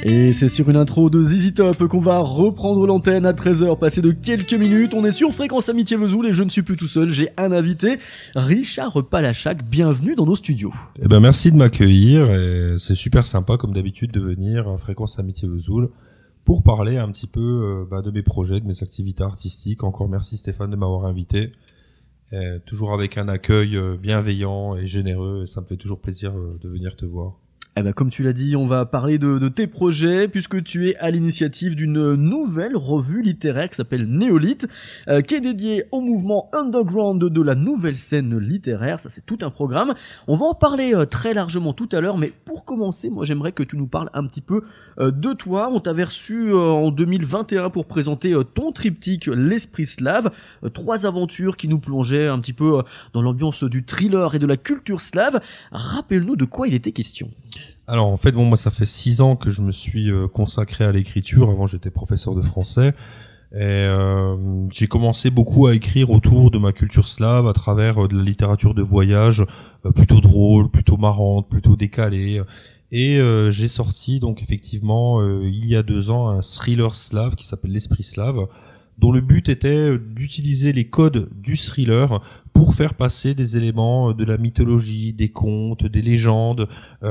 Et c'est sur une intro de ZZ Top qu'on va reprendre l'antenne à 13h, passé de quelques minutes. On est sur Fréquence Amitié Vesoul et je ne suis plus tout seul, j'ai un invité, Richard Palachac. Bienvenue dans nos studios. Eh ben merci de m'accueillir, et c'est super sympa comme d'habitude de venir à Fréquence Amitié Vesoul pour parler un petit peu de mes projets, de mes activités artistiques. Encore merci Stéphane de m'avoir invité. Toujours avec un accueil bienveillant et généreux, et ça me fait toujours plaisir de venir te voir. Eh ben, comme tu l'as dit, on va parler de tes projets, puisque tu es à l'initiative d'une nouvelle revue littéraire qui s'appelle Néolithe, qui est dédiée au mouvement underground de la nouvelle scène littéraire. Ça, c'est tout un programme. On va en parler très largement tout à l'heure, mais pour commencer, moi, j'aimerais que tu nous parles un petit peu de toi. On t'avait reçu en 2021 pour présenter ton triptyque L'Esprit Slave, 3 aventures qui nous plongeaient un petit peu dans l'ambiance du thriller et de la culture slave. Rappelle-nous de quoi il était question. Alors en fait, moi ça fait 6 ans que je me suis consacré à l'écriture. Avant j'étais professeur de français et j'ai commencé beaucoup à écrire autour de ma culture slave à travers de la littérature de voyage plutôt drôle, plutôt marrante, plutôt décalée. Et j'ai sorti donc effectivement il y a 2 ans un thriller slave qui s'appelle L'Esprit Slave, dont le but était d'utiliser les codes du thriller pour faire passer des éléments de la mythologie, des contes, des légendes et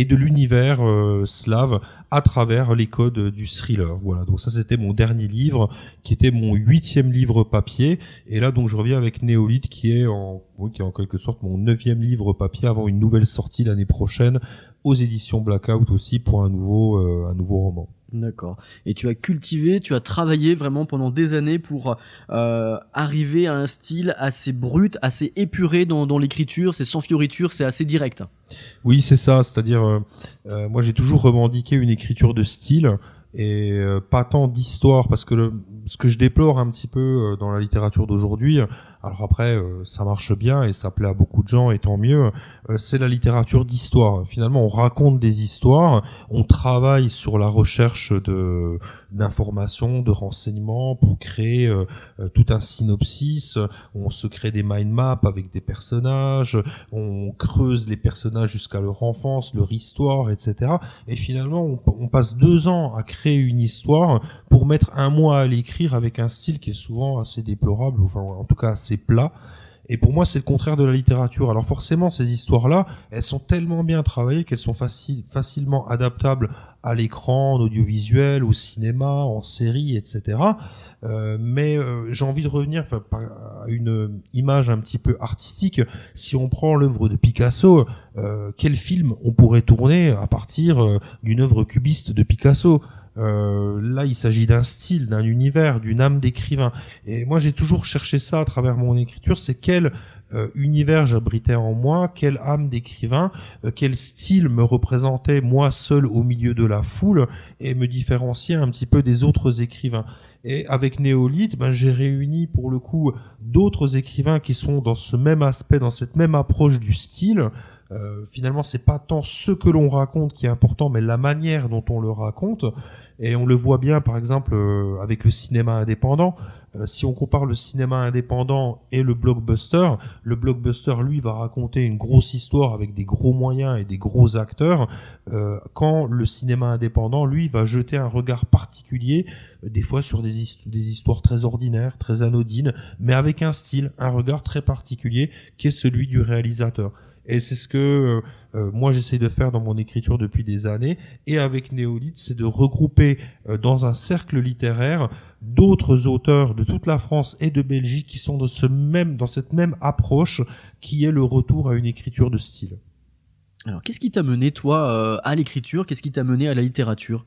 de l'univers slave à travers les codes du thriller. Voilà, donc ça c'était mon dernier livre, qui était mon 8e livre papier, et là donc je reviens avec Néolithe qui est en quelque sorte mon 9e livre papier avant une nouvelle sortie l'année prochaine aux éditions Blackout aussi pour un nouveau roman. D'accord. Et tu as cultivé, tu as travaillé vraiment pendant des années pour arriver à un style assez brut, assez épuré dans l'écriture. C'est sans fioriture, c'est assez direct. Oui, c'est ça. C'est-à-dire, moi j'ai toujours revendiqué une écriture de style et pas tant d'histoire, parce que ce que je déplore un petit peu dans la littérature d'aujourd'hui, alors après ça marche bien et ça plaît à beaucoup de gens et tant mieux, c'est la littérature d'histoire. Finalement on raconte des histoires, on travaille sur la recherche d'informations, de renseignements pour créer tout un synopsis, on se crée des mind maps avec des personnages, on creuse les personnages jusqu'à leur enfance, leur histoire, etc. Et finalement on passe 2 ans à créer une histoire pour mettre 1 mois à l'écrire avec un style qui est souvent assez déplorable, enfin en tout cas assez plat. Et pour moi c'est le contraire de la littérature. Alors forcément ces histoires-là, elles sont tellement bien travaillées qu'elles sont facilement adaptables à l'écran, en audiovisuel, au cinéma, en série, etc. Mais j'ai envie de revenir à une image un petit peu artistique. Si on prend l'œuvre de Picasso, quel film on pourrait tourner à partir d'une œuvre cubiste de Picasso ? Là il s'agit d'un style, d'un univers, d'une âme d'écrivain, et moi j'ai toujours cherché ça à travers mon écriture, c'est quel univers j'abritais en moi, quelle âme d'écrivain, quel style me représentait moi seul au milieu de la foule et me différenciait un petit peu des autres écrivains. Et avec Néolithe, j'ai réuni pour le coup d'autres écrivains qui sont dans ce même aspect, dans cette même approche du style. Finalement c'est pas tant ce que l'on raconte qui est important, mais la manière dont on le raconte. Et on le voit bien par exemple avec le cinéma indépendant. Si on compare le cinéma indépendant et le blockbuster lui va raconter une grosse histoire avec des gros moyens et des gros acteurs, quand le cinéma indépendant lui va jeter un regard particulier des fois sur des histoires très ordinaires, très anodines, mais avec un style, un regard très particulier qui est celui du réalisateur. Et c'est ce que moi j'essaie de faire dans mon écriture depuis des années, et avec Néolithe, c'est de regrouper dans un cercle littéraire d'autres auteurs de toute la France et de Belgique qui sont dans cette même approche qui est le retour à une écriture de style. Alors qu'est-ce qui t'a mené toi à l'écriture? Qu'est-ce qui t'a mené à la littérature?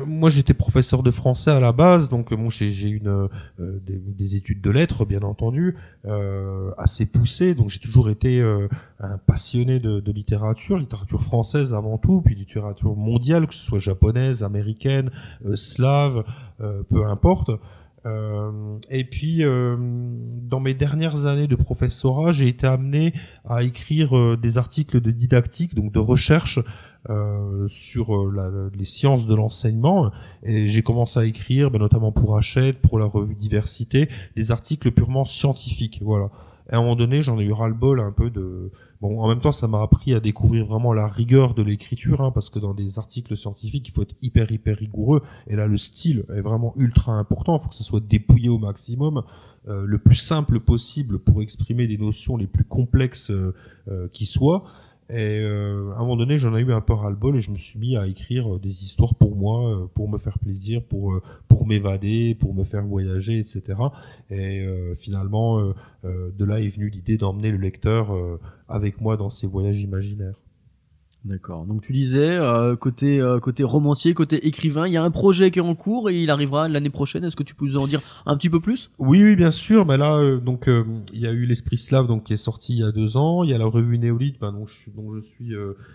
Moi j'étais professeur de français à la base, donc moi j'ai une des études de lettres bien entendu assez poussées, donc j'ai toujours été un passionné de littérature française avant tout, puis littérature mondiale, que ce soit japonaise, américaine, slave, peu importe. Et puis dans mes dernières années de professorat, j'ai été amené à écrire des articles de didactique, donc de recherche sur les sciences de l'enseignement, et j'ai commencé à écrire notamment pour Hachette, pour la revue Diversité, des articles purement scientifiques, voilà. Et à un moment donné, j'en ai eu ras-le-bol un peu de... Bon, en même temps, ça m'a appris à découvrir vraiment la rigueur de l'écriture, hein, parce que dans des articles scientifiques, il faut être hyper rigoureux. Et là, le style est vraiment ultra important. Il faut que ça soit dépouillé au maximum, le plus simple possible pour exprimer des notions les plus complexes qui soient. Et à un moment donné, j'en ai eu un peu ras-le-bol et je me suis mis à écrire des histoires pour moi, pour me faire plaisir, pour m'évader, pour me faire voyager, etc. Et finalement, de là est venue l'idée d'emmener le lecteur avec moi dans ces voyages imaginaires. D'accord. Donc tu disais, côté romancier, côté écrivain, il y a un projet qui est en cours et il arrivera l'année prochaine. Est-ce que tu peux nous en dire un petit peu plus? Oui, bien sûr. Mais là, il y a eu l'Esprit Slave, donc qui est sorti il y a 2 ans. Il y a la revue Néolithe, dont je suis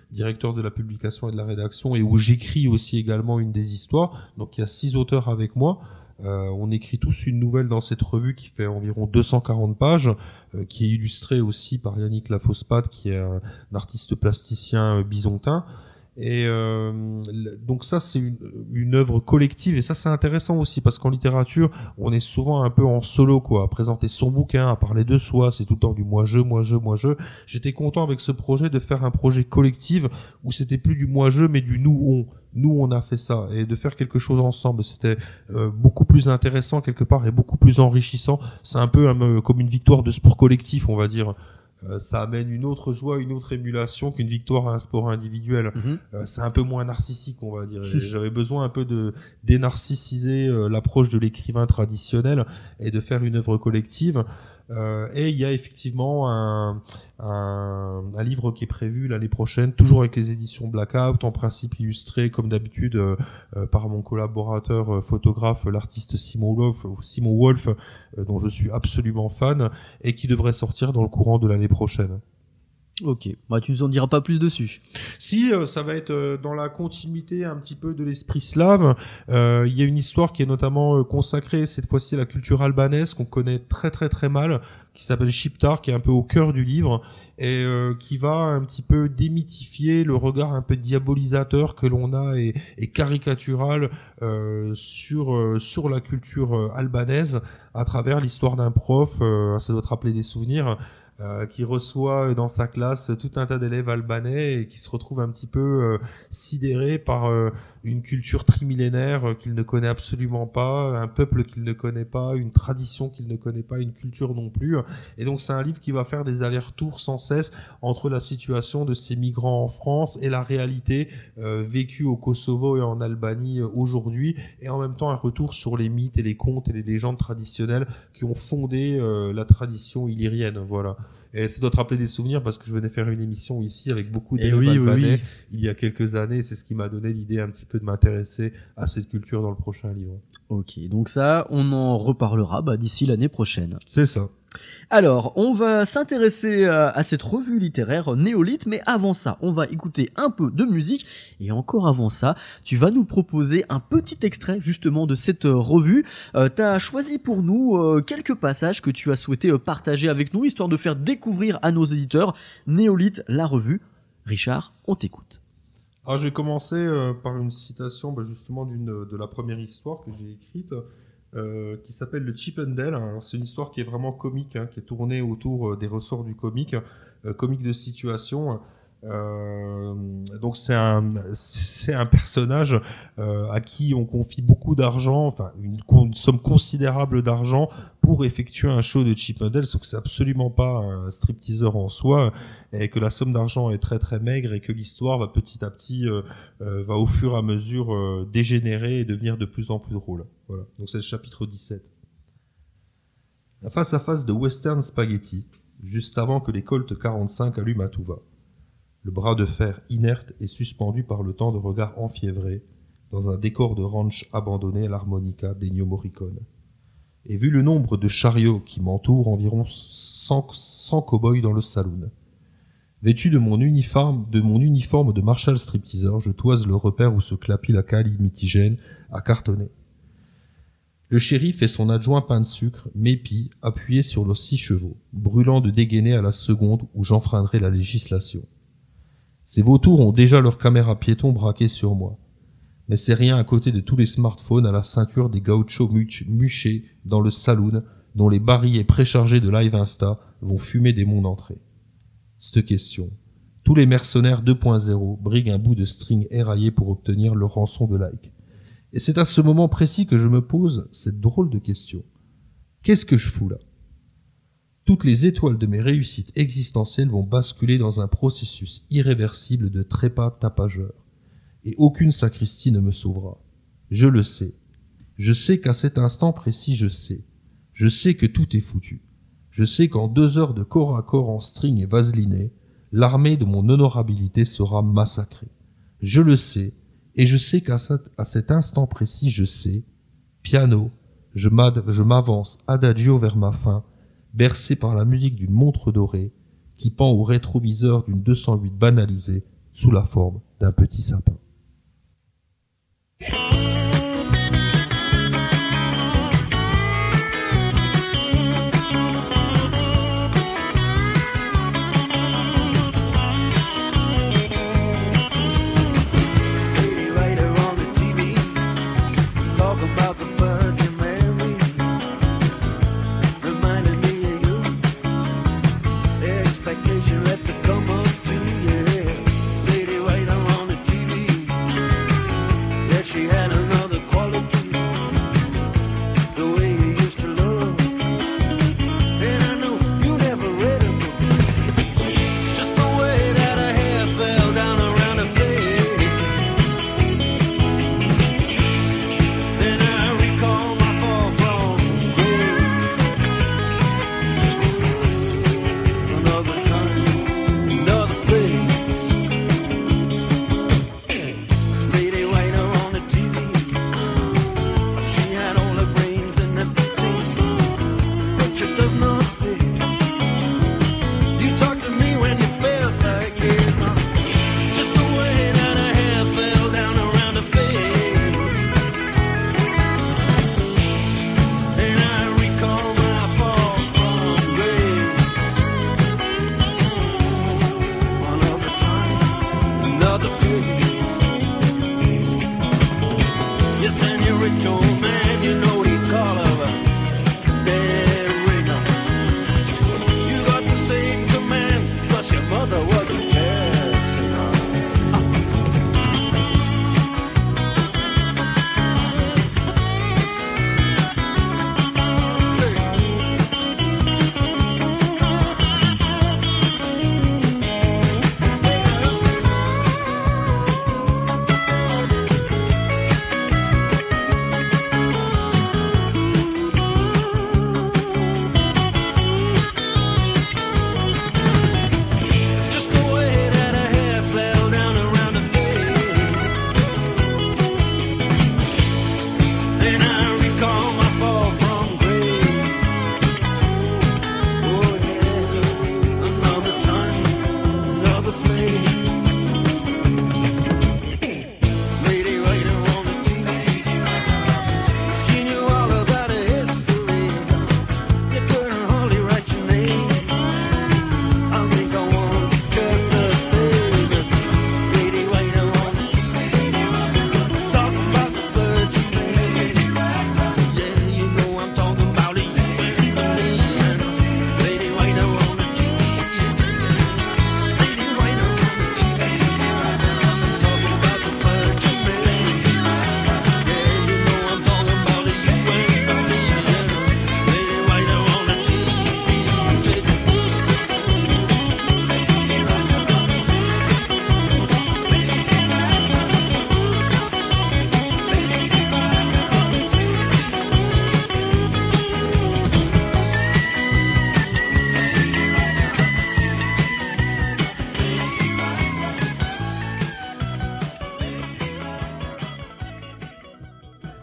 directeur de la publication et de la rédaction, et où j'écris aussi également une des histoires. Donc il y a 6 auteurs avec moi. On écrit tous une nouvelle dans cette revue qui fait environ 240 pages, qui est illustrée aussi par Yannick Lafospade, qui est un artiste plasticien byzantin. Et donc ça, c'est une œuvre collective, et ça, c'est intéressant aussi, parce qu'en littérature, on est souvent un peu en solo, quoi, à présenter son bouquin, à parler de soi, c'est tout le temps du moi-je, moi-je, moi-je. J'étais content avec ce projet de faire un projet collectif, où c'était plus du moi-je, mais du nous-on. Nous, on a fait ça, et de faire quelque chose ensemble, c'était beaucoup plus intéressant quelque part, et beaucoup plus enrichissant. C'est un peu comme une victoire de sport collectif, on va dire. Ça amène une autre joie, une autre émulation qu'une victoire à un sport individuel. C'est un peu moins narcissique, on va dire. Et j'avais besoin un peu de dénarcissiser l'approche de l'écrivain traditionnel et de faire une œuvre collective. Et il y a effectivement un livre qui est prévu l'année prochaine, toujours avec les éditions Blackout, en principe illustré comme d'habitude par mon collaborateur photographe, l'artiste Simon Wolf, dont je suis absolument fan, et qui devrait sortir dans le courant de l'année prochaine. Ok, tu nous en diras pas plus dessus. Si, ça va être dans la continuité un petit peu de l'esprit slave. Il y a une histoire qui est notamment consacrée cette fois-ci à la culture albanaise, qu'on connaît très très très mal, qui s'appelle Shqiptar, qui est un peu au cœur du livre, et qui va un petit peu démythifier le regard un peu diabolisateur que l'on a et caricatural sur la culture albanaise, à travers l'histoire d'un prof, ça doit te rappeler des souvenirs, qui reçoit dans sa classe tout un tas d'élèves albanais et qui se retrouve un petit peu sidéré par une culture trimillénaire qu'il ne connaît absolument pas, un peuple qu'il ne connaît pas, une tradition qu'il ne connaît pas, une culture non plus. Et donc c'est un livre qui va faire des allers-retours sans cesse entre la situation de ces migrants en France et la réalité vécue au Kosovo et en Albanie aujourd'hui, et en même temps un retour sur les mythes et les contes et les légendes traditionnelles qui ont fondé la tradition illyrienne. Voilà. Et ça doit te rappeler des souvenirs, parce que je venais faire une émission ici avec beaucoup d'élèves albanais il y a quelques années. C'est ce qui m'a donné l'idée un petit peu de m'intéresser à cette culture dans le prochain livre. Ok, donc ça, on en reparlera d'ici l'année prochaine. C'est ça. Alors, on va s'intéresser à cette revue littéraire Néolithe, mais avant ça, on va écouter un peu de musique, et encore avant ça, tu vas nous proposer un petit extrait justement de cette revue. Tu as choisi pour nous quelques passages que tu as souhaité partager avec nous, histoire de faire découvrir à nos éditeurs Néolithe, la revue. Richard, on t'écoute. Alors, je vais commencer par une citation justement de la première histoire que j'ai écrite, qui s'appelle le Chip 'n Dale. Alors, c'est une histoire qui est vraiment comique, qui est tournée autour des ressorts du comique de situation. Donc c'est un personnage à qui on confie beaucoup d'argent, enfin une somme considérable d'argent pour effectuer un show de Chip 'n Dale, sauf que c'est absolument pas un stripteaseur en soi, et que la somme d'argent est très très maigre, et que l'histoire va petit à petit va au fur et à mesure dégénérer et devenir de plus en plus drôle. Voilà. Donc c'est le chapitre 17. La face à face de Western Spaghetti, juste avant que les Colt 45 allument à tout va. Le bras de fer inerte et suspendu par le temps de regard enfiévré dans un décor de ranch abandonné à l'harmonica d'Ennio Morricone. Et vu le nombre de chariots qui m'entourent, environ 100 cow-boys dans le saloon. Vêtu de mon uniforme de Marshall stripteaseur, je toise le repère où se clapit la cali mitigène à cartonner. Le shérif et son adjoint pain de sucre m'épient, appuyé sur leurs 6 chevaux, brûlant de dégainer à la seconde où j'enfreindrai la législation. Ces vautours ont déjà leur caméra piéton braquée sur moi. Mais c'est rien à côté de tous les smartphones à la ceinture des gauchos muchés dans le saloon dont les barilles préchargés de Live Insta vont fumer des mondes entrés. Cette question. Tous les mercenaires 2.0 briguent un bout de string éraillé pour obtenir leur rançon de like. Et c'est à ce moment précis que je me pose cette drôle de question. Qu'est-ce que je fous là ? Toutes les étoiles de mes réussites existentielles vont basculer dans un processus irréversible de trépas tapageur. Et aucune sacristie ne me sauvera. Je le sais. Je sais qu'à cet instant précis, je sais. Je sais que tout est foutu. Je sais qu'en 2 heures de corps à corps en string et vaseliné, l'armée de mon honorabilité sera massacrée. Je le sais, et je sais qu'à cet instant précis, je sais. Piano, je m'avance adagio vers ma fin, bercé par la musique d'une montre dorée qui pend au rétroviseur d'une 208 banalisée sous la forme d'un petit sapin.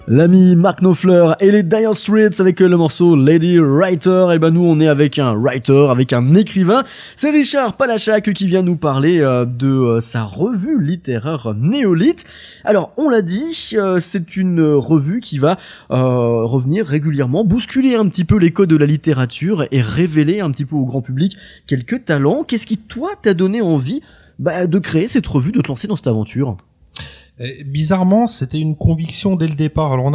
L'ami Mark Knopfler et les Dire Straits avec le morceau Lady Writer. Et ben nous on est avec un writer, avec un écrivain. C'est Richard Palachak qui vient nous parler de sa revue littéraire Néolithe. Alors on l'a dit, c'est une revue qui va revenir régulièrement, bousculer un petit peu les codes de la littérature et révéler un petit peu au grand public quelques talents. Qu'est-ce qui toi t'a donné envie de créer cette revue, de te lancer dans cette aventure ? Et bizarrement, c'était une conviction dès le départ. Alors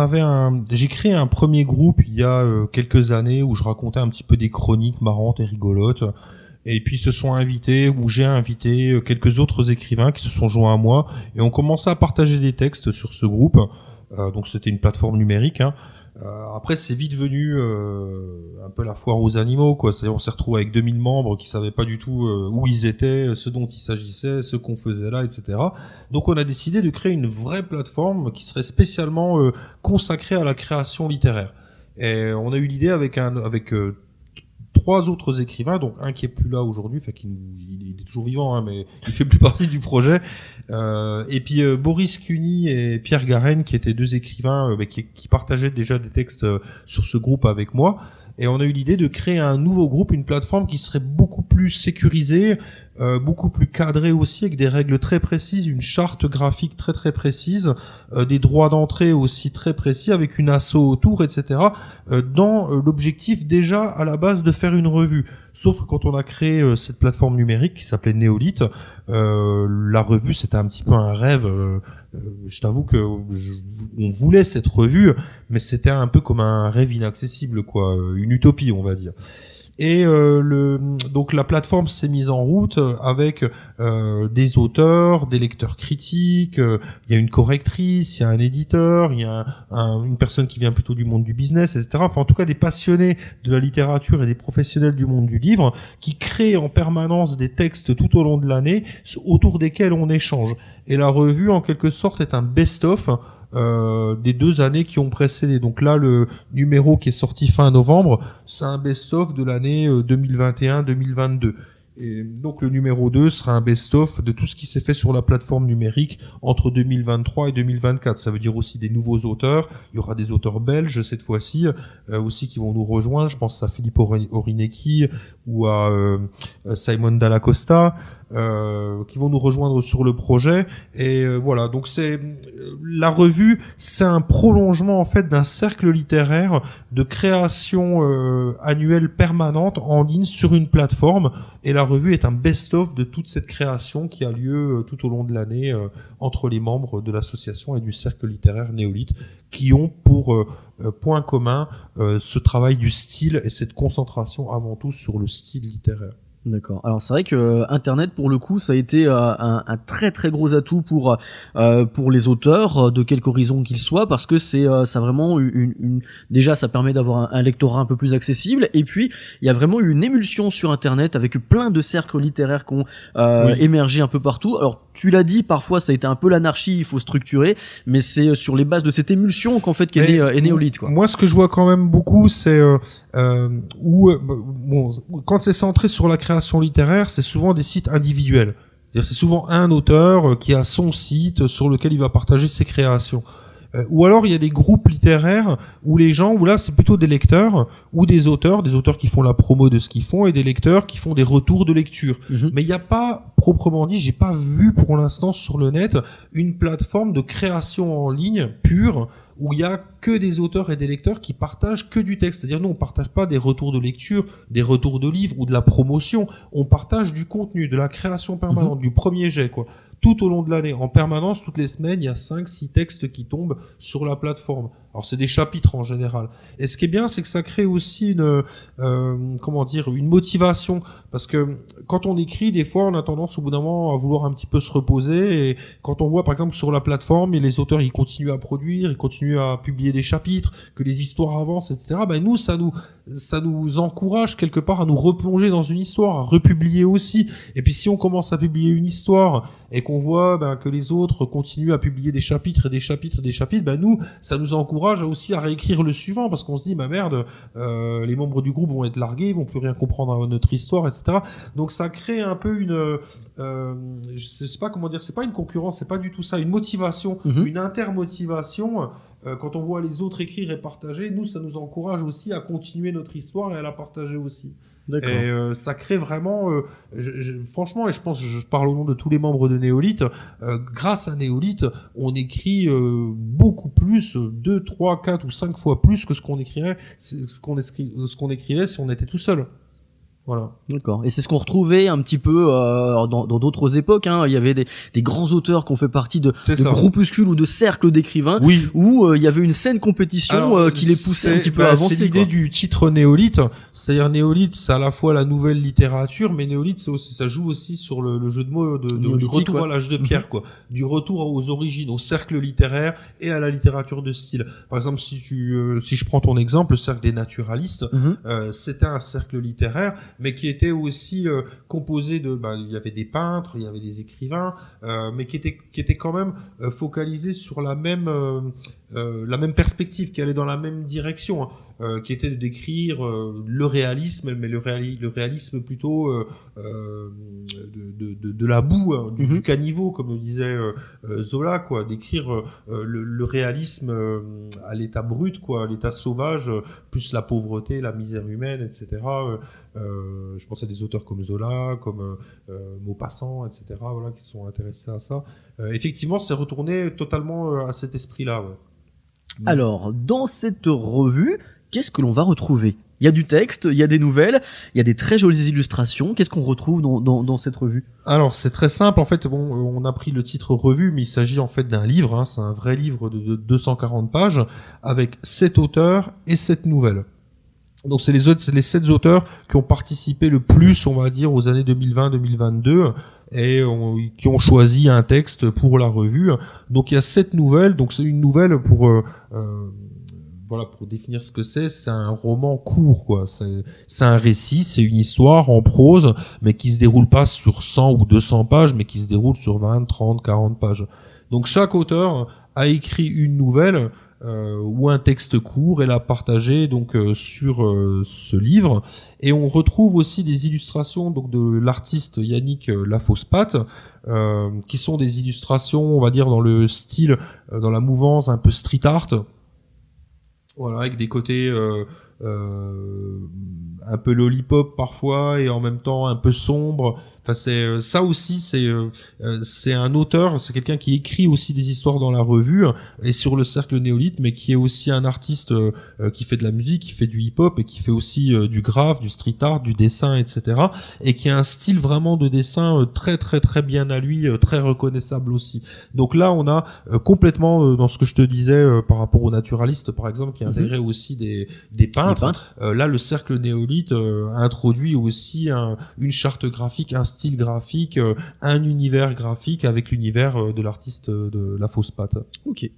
j'ai créé un premier groupe il y a quelques années où je racontais un petit peu des chroniques marrantes et rigolotes. Et puis j'ai invité quelques autres écrivains qui se sont joints à moi et ont commencé à partager des textes sur ce groupe. Donc c'était une plateforme numérique, hein. Après, c'est vite venu un peu la foire aux animaux, quoi. C'est-à-dire, on s'est retrouvé avec 2000 membres qui savaient pas du tout où ils étaient, ce dont il s'agissait, ce qu'on faisait là, etc. Donc, on a décidé de créer une vraie plateforme qui serait spécialement consacrée à la création littéraire. Et on a eu l'idée avec trois autres écrivains, donc un qui est plus là aujourd'hui, enfin il est toujours vivant, hein, mais il fait plus partie du projet. Et puis Boris Cuny et Pierre Garenne, qui étaient deux écrivains qui partageaient déjà des textes sur ce groupe avec moi. Et on a eu l'idée de créer un nouveau groupe, une plateforme qui serait beaucoup plus sécurisée, beaucoup plus cadrée aussi, avec des règles très précises, une charte graphique très très précise, des droits d'entrée aussi très précis, avec une asso autour, etc. Dans l'objectif déjà à la base de faire une revue. Sauf que quand on a créé cette plateforme numérique qui s'appelait Néolith, la revue c'était un petit peu un rêve. Je t'avoue que on voulait cette revue, mais c'était un peu comme un rêve inaccessible, quoi, une utopie, on va dire. Et donc la plateforme s'est mise en route avec des auteurs, des lecteurs critiques, il y a une correctrice, il y a un éditeur, il y a une personne qui vient plutôt du monde du business, etc. Enfin, en tout cas, des passionnés de la littérature et des professionnels du monde du livre qui créent en permanence des textes tout au long de l'année autour desquels on échange. Et la revue, en quelque sorte, est un best-of des 2 années qui ont précédé. Donc là, le numéro qui est sorti fin novembre, c'est un best-of de l'année 2021-2022. Et donc le numéro 2 sera un best-of de tout ce qui s'est fait sur la plateforme numérique entre 2023 et 2024. Ça veut dire aussi des nouveaux auteurs. Il y aura des auteurs belges cette fois-ci aussi qui vont nous rejoindre. Je pense à Philippe Orinecki ou à Simon Dalla Costa qui vont nous rejoindre sur le projet. Et voilà, donc la revue, c'est un prolongement en fait d'un cercle littéraire de création annuelle permanente en ligne sur une plateforme. Et la revue est un best-of de toute cette création qui a lieu tout au long de l'année entre les membres de l'association et du cercle littéraire Néolith, qui ont pour point commun ce travail du style et cette concentration avant tout sur le style littéraire. D'accord. Alors c'est vrai que Internet pour le coup ça a été un très très gros atout pour les auteurs de quelque horizon qu'ils soient, parce que ça a vraiment déjà ça permet d'avoir un lectorat un peu plus accessible, et puis il y a vraiment eu une émulsion sur Internet avec plein de cercles littéraires qui ont émergé un peu partout. Alors tu l'as dit, parfois ça a été un peu l'anarchie, il faut structurer, mais c'est sur les bases de cette émulsion qu'en fait qu'est né Néolith, quoi. Moi ce que je vois quand même beaucoup c'est quand c'est centré sur la création littéraire, c'est souvent des sites individuels. C'est-à-dire, c'est souvent un auteur qui a son site sur lequel il va partager ses créations. Ou alors il y a des groupes littéraires où là c'est plutôt des lecteurs ou des auteurs qui font la promo de ce qu'ils font et des lecteurs qui font des retours de lecture. Mais il n'y a pas, proprement dit, j'ai pas vu pour l'instant sur le net une plateforme de création en ligne pure où il y a que des auteurs et des lecteurs qui partagent que du texte. C'est-à-dire, nous, on partage pas des retours de lecture, des retours de livres ou de la promotion. On partage du contenu, de la création permanente, du premier jet, quoi. Tout au long de l'année, en permanence, toutes les semaines, il y a 5-6 textes qui tombent sur la plateforme. Alors, c'est des chapitres en général. Et ce qui est bien, c'est que ça crée aussi une motivation. Parce que quand on écrit, des fois, on a tendance au bout d'un moment à vouloir un petit peu se reposer. Et quand on voit, par exemple, sur la plateforme, et les auteurs, ils continuent à produire, ils continuent à publier des chapitres, que les histoires avancent, etc. Ben, nous, ça nous encourage quelque part à nous replonger dans une histoire, à republier aussi. Et puis, si on commence à publier une histoire et qu'on voit que les autres continuent à publier des chapitres et des chapitres et des chapitres, ben nous, ça nous encourage aussi à réécrire le suivant, parce qu'on se dit, merde, les membres du groupe vont être largués, ils vont plus rien comprendre à notre histoire, etc. Donc ça crée un peu je sais pas comment dire, c'est pas une concurrence, c'est pas du tout ça, une motivation, une intermotivation. Quand on voit les autres écrire et partager, nous, ça nous encourage aussi à continuer notre histoire et à la partager aussi. D'accord. Et ça crée vraiment, franchement, et je pense, je parle au nom de tous les membres de Néolith, grâce à Néolith, on écrit beaucoup plus, 2, 3, 4 ou 5 fois plus que ce qu'on écrivait si on était tout seul. Voilà. D'accord. Et c'est ce qu'on retrouvait un petit peu dans d'autres époques. Hein. Il y avait des grands auteurs qui ont fait partie de groupuscules ou de cercles d'écrivains où il y avait une saine compétition qui les poussait un petit peu à avancer. C'est l'idée du titre néolithe. C'est-à-dire néolithe, c'est à la fois la nouvelle littérature, mais néolithe, ça joue aussi sur le jeu de mots du retour à l'âge de pierre, quoi. Du retour aux origines, au cercle littéraire et à la littérature de style. Par exemple, si je prends ton exemple, le cercle des naturalistes, c'était un cercle littéraire, mais qui était aussi composé il y avait des peintres, il y avait des écrivains, mais qui était quand même focalisé sur la même perspective, qui allait dans la même direction, qui était de décrire le réalisme, mais le réalisme plutôt de la boue, hein, du caniveau, comme disait Zola, quoi, d'écrire le réalisme à l'état brut, quoi, à l'état sauvage, plus la pauvreté, la misère humaine, etc. Je pense à des auteurs comme Zola, comme Maupassant, etc., voilà, qui sont intéressés à ça. Effectivement, c'est retourné totalement à cet esprit-là. Ouais. Alors, dans cette revue, qu'est-ce que l'on va retrouver ? Il y a du texte, il y a des nouvelles, il y a des très jolies illustrations. Qu'est-ce qu'on retrouve dans cette revue ? Alors, c'est très simple. En fait, on a pris le titre revue, mais il s'agit en fait d'un livre. Hein, c'est un vrai livre de 240 pages avec 7 auteurs et 7 nouvelles. Donc c'est les 7 auteurs qui ont participé le plus, on va dire, aux années 2020-2022 et qui ont choisi un texte pour la revue. Donc il y a 7 nouvelles. Donc c'est une nouvelle pour définir ce que c'est un roman court, quoi. C'est un récit, c'est une histoire en prose, mais qui se déroule pas sur 100 ou 200 pages, mais qui se déroule sur 20, 30, 40 pages. Donc chaque auteur a écrit une nouvelle ou un texte court et l'a partagé donc sur ce livre. Et on retrouve aussi des illustrations donc de l'artiste Yannick Lafosse-Patte, qui sont des illustrations, on va dire, dans le style, dans la mouvance un peu street art. Voilà, avec des côtés un peu lollipop parfois et en même temps un peu sombre. Enfin, c'est ça aussi, c'est un auteur, c'est quelqu'un qui écrit aussi des histoires dans la revue et sur le cercle néolithe, mais qui est aussi un artiste qui fait de la musique, qui fait du hip-hop et qui fait aussi du graphe, du street art, du dessin, etc. Et qui a un style vraiment de dessin très très très bien à lui, très reconnaissable aussi. Donc là, on a complètement dans ce que je te disais par rapport aux naturalistes, par exemple, qui intégrait aussi des peintres. Là, le cercle néolithe introduit aussi une charte graphique, un style graphique, un univers graphique avec l'univers de l'artiste de Lafosse-Patte. Ok.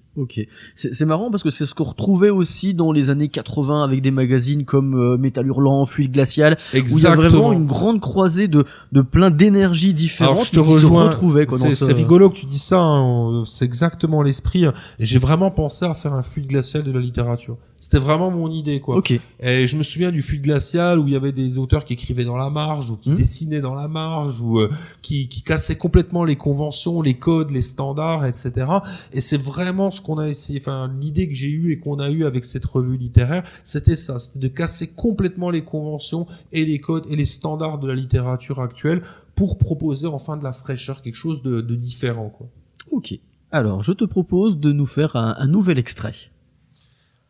C'est marrant parce que c'est ce qu'on retrouvait aussi dans les années 80 avec des magazines comme Métal Hurlant, Fluide Glacial, Exactement. Où il y a vraiment une grande croisée de plein d'énergies différentes. Alors, je te rejoins. C'est rigolo que tu dis ça, hein, c'est exactement l'esprit. Et j'ai vraiment pensé à faire un Fluide Glacial de la littérature. C'était vraiment mon idée, quoi. Et je me souviens du Fluide Glacial où il y avait des auteurs qui écrivaient dans la marge ou qui dessinaient dans la marge ou qui cassaient complètement les conventions, les codes, les standards, etc. Et c'est vraiment ce qu'on a essayé, enfin l'idée que j'ai eue et qu'on a eue avec cette revue littéraire, c'était ça, c'était de casser complètement les conventions et les codes et les standards de la littérature actuelle pour proposer enfin de la fraîcheur, quelque chose de différent, quoi. Ok. Alors, je te propose de nous faire un nouvel extrait.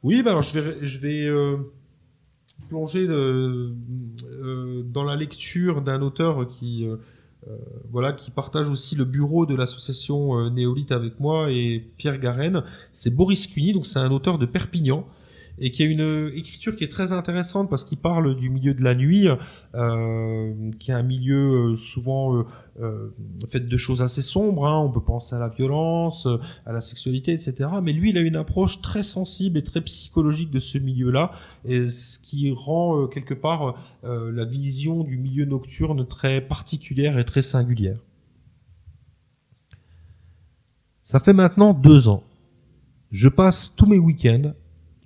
Oui, alors je vais plonger dans la lecture d'un auteur qui partage aussi le bureau de l'association Néolithe avec moi et Pierre Garenne. C'est Boris Cuny, donc c'est un auteur de Perpignan et qui a une écriture qui est très intéressante parce qu'il parle du milieu de la nuit, qui est un milieu souvent fait de choses assez sombres, hein. On peut penser à la violence, à la sexualité, etc. Mais lui, il a une approche très sensible et très psychologique de ce milieu-là, et ce qui rend quelque part la vision du milieu nocturne très particulière et très singulière. Ça fait maintenant 2 ans. Je passe tous mes week-ends,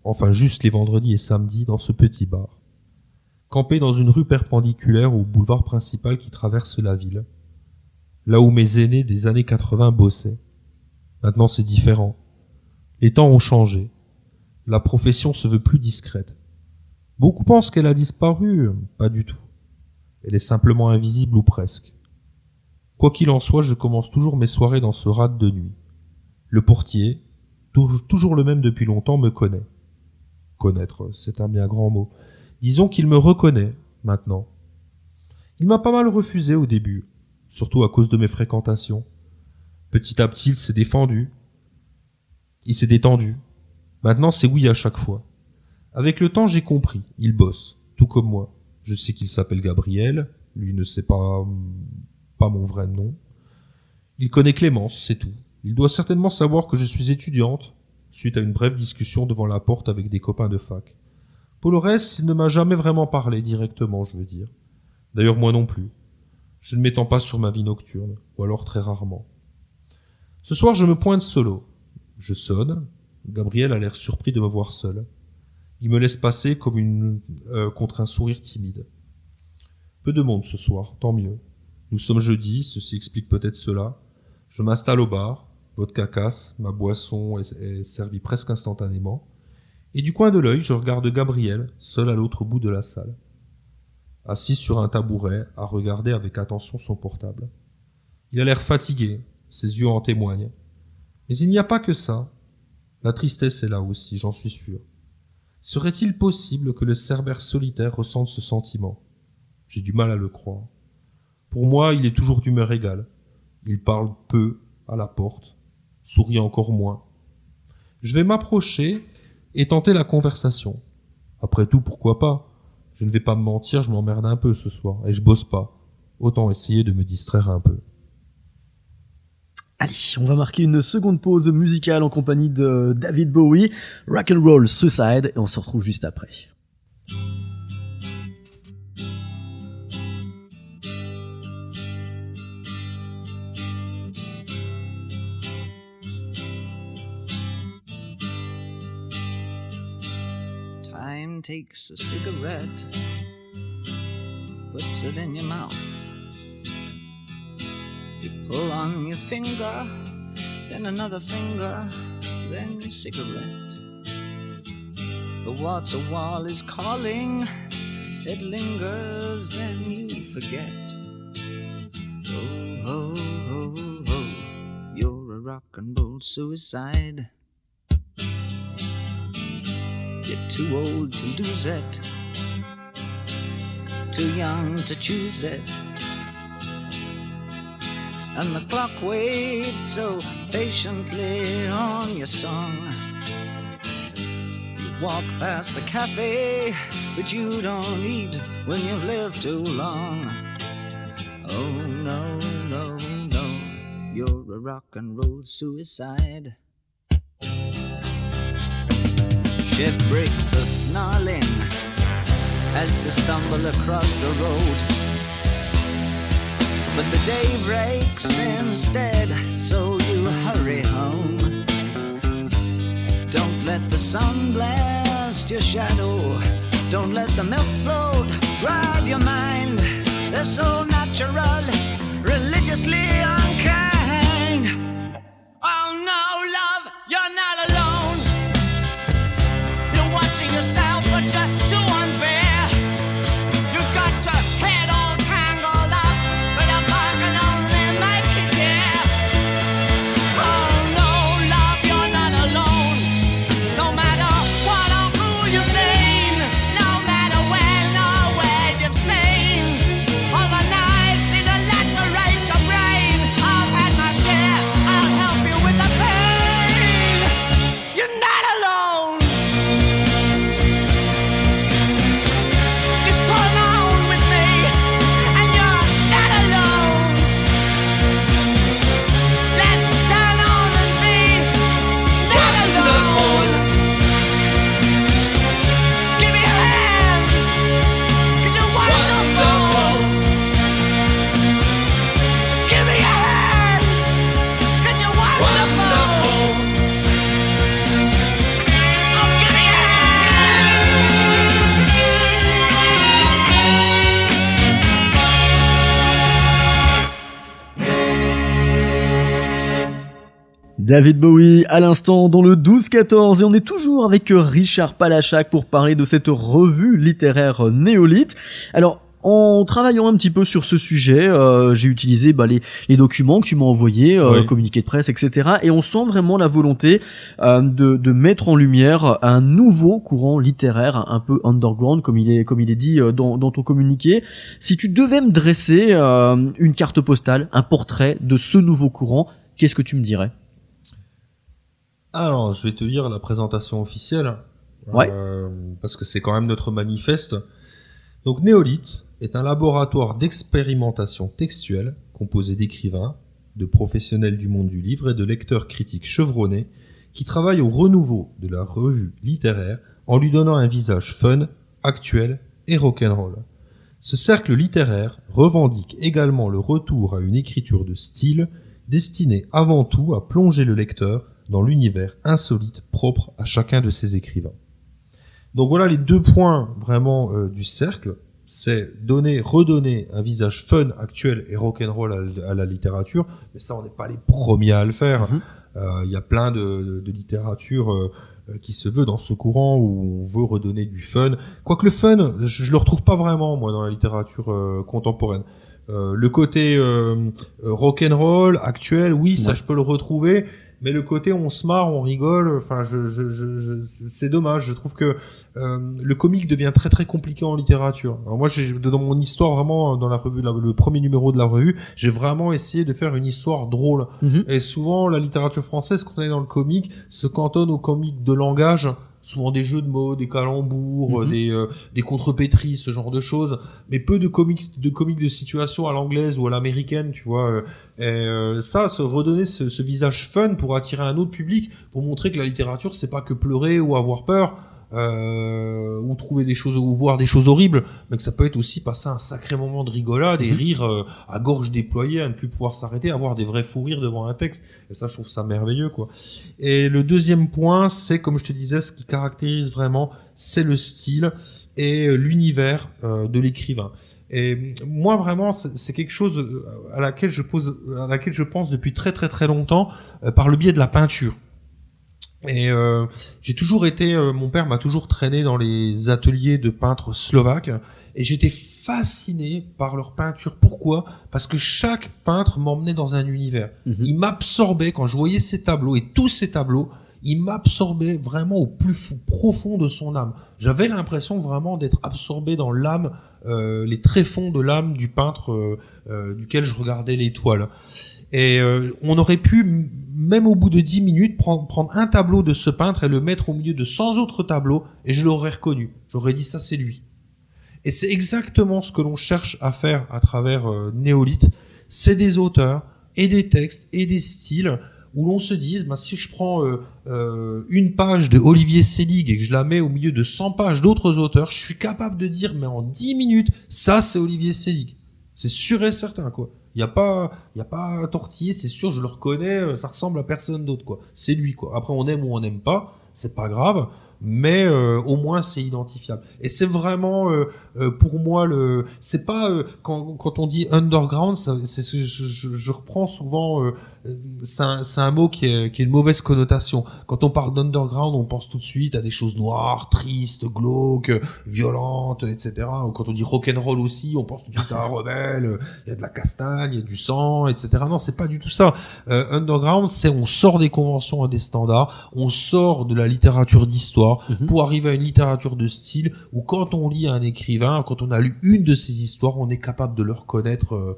enfin juste les vendredis et samedis, dans ce petit bar, campé dans une rue perpendiculaire au boulevard principal qui traverse la ville, là où mes aînés des années 80 bossaient. Maintenant c'est différent. Les temps ont changé. La profession se veut plus discrète. Beaucoup pensent qu'elle a disparu, pas du tout. Elle est simplement invisible ou presque. Quoi qu'il en soit, je commence toujours mes soirées dans ce rade de nuit. Le portier, toujours le même depuis longtemps, me connaît. Connaître, c'est un bien grand mot. Disons qu'il me reconnaît, maintenant. Il m'a pas mal refusé au début, surtout à cause de mes fréquentations. Petit à petit, il s'est défendu. Il s'est détendu. Maintenant, c'est oui à chaque fois. Avec le temps, j'ai compris. Il bosse, tout comme moi. Je sais qu'il s'appelle Gabriel. Lui ne sait pas mon vrai nom. Il connaît Clémence, c'est tout. Il doit certainement savoir que je suis étudiante, suite à une brève discussion devant la porte avec des copains de fac. Pour le reste, il ne m'a jamais vraiment parlé directement, je veux dire. D'ailleurs, moi non plus. Je ne m'étends pas sur ma vie nocturne, ou alors très rarement. Ce soir, je me pointe solo. Je sonne. Gabriel a l'air surpris de me voir seul. Il me laisse passer comme contre un sourire timide. Peu de monde ce soir, tant mieux. Nous sommes jeudi, ceci explique peut-être cela. Je m'installe au bar, vodka casse, ma boisson est servie presque instantanément. Et du coin de l'œil, je regarde Gabriel, seul à l'autre bout de la salle. Assis sur un tabouret, à regarder avec attention son portable. Il a l'air fatigué, ses yeux en témoignent. Mais il n'y a pas que ça. La tristesse est là aussi, j'en suis sûr. Serait-il possible que le Cerbère solitaire ressente ce sentiment ? J'ai du mal à le croire. Pour moi, il est toujours d'humeur égale. Il parle peu à la porte, sourit encore moins. Je vais m'approcher et tenter la conversation. Après tout, pourquoi pas ? Je ne vais pas me mentir, je m'emmerde un peu ce soir et je bosse pas. Autant essayer de me distraire un peu. Allez, on va marquer une seconde pause musicale en compagnie de David Bowie, Rock'n'Roll Suicide, et on se retrouve juste après. Time takes a cigarette, puts it in your mouth. You pull on your finger, then another finger, then a cigarette. The water wall is calling, it lingers, then you forget. Oh, oh, oh, oh, you're a rock and roll suicide. You're too old to lose it, too young to choose it. And the clock waits so patiently on your song. You walk past the cafe, but you don't eat when you've lived too long. Oh no, no, no, you're a rock and roll suicide. Shift breaks the snarling as you stumble across the road. But the day breaks instead, so you hurry home. Don't let the sun blast your shadow. Don't let the milk float rob your mind. They're so natural, religiously unkind. Oh no, love, you're not alone. You're watching yourself, but you're too unfair. You got your head all tangled up. David Bowie à l'instant dans le 12-14 et on est toujours avec Richard Palachak pour parler de cette revue littéraire Néolithe. Alors En travaillant un petit peu sur ce sujet, j'ai utilisé les documents que tu m'as envoyés, Oui. communiqués de presse, etc. Et on sent vraiment la volonté de mettre en lumière un nouveau courant littéraire, un peu underground, comme il est dit dans ton communiqué. Si tu devais me dresser une carte postale, un portrait de ce nouveau courant, qu'est-ce que tu me dirais? Alors, je vais te lire la présentation officielle, Ouais. parce que c'est quand même notre manifeste. Donc, Néolith est un laboratoire d'expérimentation textuelle composé d'écrivains, de professionnels du monde du livre et de lecteurs critiques chevronnés qui travaillent au renouveau de la revue littéraire en lui donnant un visage fun, actuel et rock'n'roll. Ce cercle littéraire revendique également le retour à une écriture de style destinée avant tout à plonger le lecteur dans l'univers insolite propre à chacun de ses écrivains. Donc voilà les 2 points vraiment du cercle, c'est redonner un visage fun, actuel et rock'n'roll à la littérature, mais ça on n'est pas les premiers à le faire. Il y a plein de littérature qui se veut dans ce courant où on veut redonner du fun. Quoique le fun, je le retrouve pas vraiment moi dans la littérature contemporaine. Le côté rock'n'roll, actuel, oui, ça je peux le retrouver. Mais le côté on se marre, on rigole, enfin, c'est dommage. Je trouve que le comique devient très très compliqué en littérature. Alors moi, dans mon histoire vraiment dans la revue, le premier numéro de la revue, j'ai vraiment essayé de faire une histoire drôle. Et souvent, la littérature française, quand on est dans le comique, se cantonne au comique de langage. Souvent des jeux de mots, des calembours, des contrepétries, ce genre de choses, mais peu de comics de situation à l'anglaise ou à l'américaine, tu vois. Ça, se redonner ce visage fun pour attirer un autre public, pour montrer que la littérature, c'est pas que pleurer ou avoir peur, ou trouver des choses ou voir des choses horribles, mais que ça peut être aussi passer un sacré moment de rigolade et rire à gorge déployée, à ne plus pouvoir s'arrêter, avoir des vrais fous rires devant un texte. Et ça, je trouve ça merveilleux, quoi. Et le deuxième point, c'est, comme je te disais, ce qui caractérise vraiment, c'est le style et l'univers de l'écrivain. Et moi, vraiment, c'est quelque chose à laquelle je pense depuis très très très longtemps, par le biais de la peinture. Et j'ai toujours été, mon père m'a toujours traîné dans les ateliers de peintres slovaques et j'étais fasciné par leur peinture. Pourquoi ? Parce que chaque peintre m'emmenait dans un univers. Il m'absorbait quand je voyais ces tableaux et tous ces tableaux. Il m'absorbait vraiment au plus profond de son âme. J'avais l'impression vraiment d'être absorbé dans l'âme, les tréfonds de l'âme du peintre duquel je regardais les toiles. Et on aurait pu, même au bout de 10 minutes, prendre un tableau de ce peintre et le mettre au milieu de 100 autres tableaux, et je l'aurais reconnu. J'aurais dit, ça c'est lui. Et c'est exactement ce que l'on cherche à faire à travers Néolith. C'est des auteurs, et des textes, et des styles, où l'on se dise, bah, si je prends une page de Olivier Selig et que je la mets au milieu de 100 pages d'autres auteurs, je suis capable de dire, mais en 10 minutes, ça c'est Olivier Selig. C'est sûr et certain, quoi. Il y a pas à tortiller, c'est sûr, je le reconnais, ça ressemble à personne d'autre, quoi. C'est lui, quoi. Après, on aime ou on n'aime pas, c'est pas grave, mais au moins c'est identifiable. Et c'est vraiment pour moi c'est pas quand on dit underground, je reprends souvent. C'est un mot qui est une mauvaise connotation. Quand on parle d'underground, on pense tout de suite à des choses noires, tristes, glauques, violentes, etc. Ou quand on dit rock'n'roll aussi, on pense tout de suite à un rebelle, il y a de la castagne, il y a du sang, etc. Non, c'est pas du tout ça. Underground, c'est on sort des conventions et des standards, on sort de la littérature d'histoire pour arriver à une littérature de style où quand on lit un écrivain, quand on a lu une de ses histoires, on est capable de le reconnaître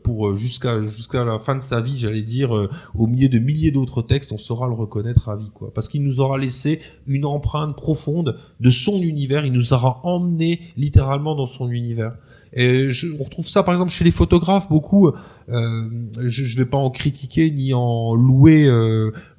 pour jusqu'à la fin de sa vie, j'allais dire, au milieu de milliers d'autres textes, on saura le reconnaître à vie, quoi. Parce qu'il nous aura laissé une empreinte profonde de son univers, il nous aura emmené littéralement dans son univers. Et on retrouve ça par exemple chez les photographes beaucoup. Je vais pas en critiquer ni en louer